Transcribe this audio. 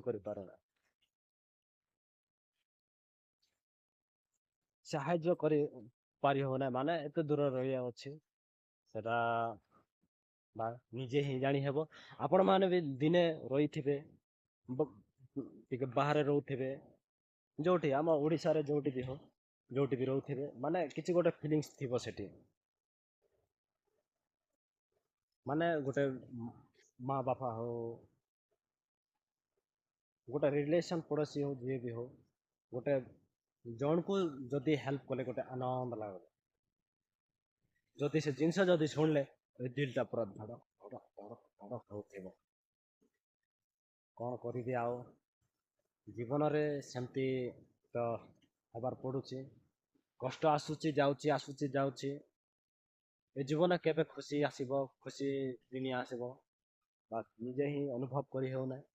କରିପାରୁନା। ସାହାଯ୍ୟ କରି ପାରି ହବ ନାହିଁ ମାନେ ଏତେ ଦୂର ରହିବା ଅଛି ସେଟା ବା ନିଜେ ହିଁ ଜାଣି ହେବ। ଆପଣମାନେ ବି ଦିନେ ରହିଥିବେ ବ- ଟିକେ ବାହାରେ ରହୁଥିବେ, ଯୋଉଠି ଆମ ଓଡ଼ିଶାରେ ଯୋଉଠି ବି ହଉ, ଯୋଉଠି ବି ରହୁଥିବେ ମାନେ କିଛି ଗୋଟେ ଫିଲିଙ୍ଗସ୍ ଥିବ ସେଠି। ମାନେ ଗୋଟେ ମା ବାପା ହଉ, ଗୋଟେ ରିଲେସନ୍ ପଡ଼ୋଶୀ ହଉ, ଯିଏ ବି ହଉ, ଗୋଟେ ଜଣକୁ ଯଦି ହେଲ୍ପ କଲେ ଗୋଟେ ଆନନ୍ଦ ଲାଗେ। ଯଦି ସେ ଜିନିଷ ଯଦି ଶୁଣିଲେ ଏ ଦିଲଟା ପୁରା ଧଡ଼ ଧଡ଼ ଧଡ଼ ଧଡ଼ ହଉଥିବ। କ'ଣ କରିବି ଆଉ, ଜୀବନରେ ସେମିତି ତ ହେବାର ପଡ଼ୁଛି। କଷ୍ଟ ଆସୁଛି ଯାଉଛି। ଏ ଜୀବନ କେବେ ଖୁସି ଆସିବ, ଖୁସି ଦିନିଆ ଆସିବ ବା ନିଜେ ହିଁ ଅନୁଭବ କରି ହେଉନାହିଁ।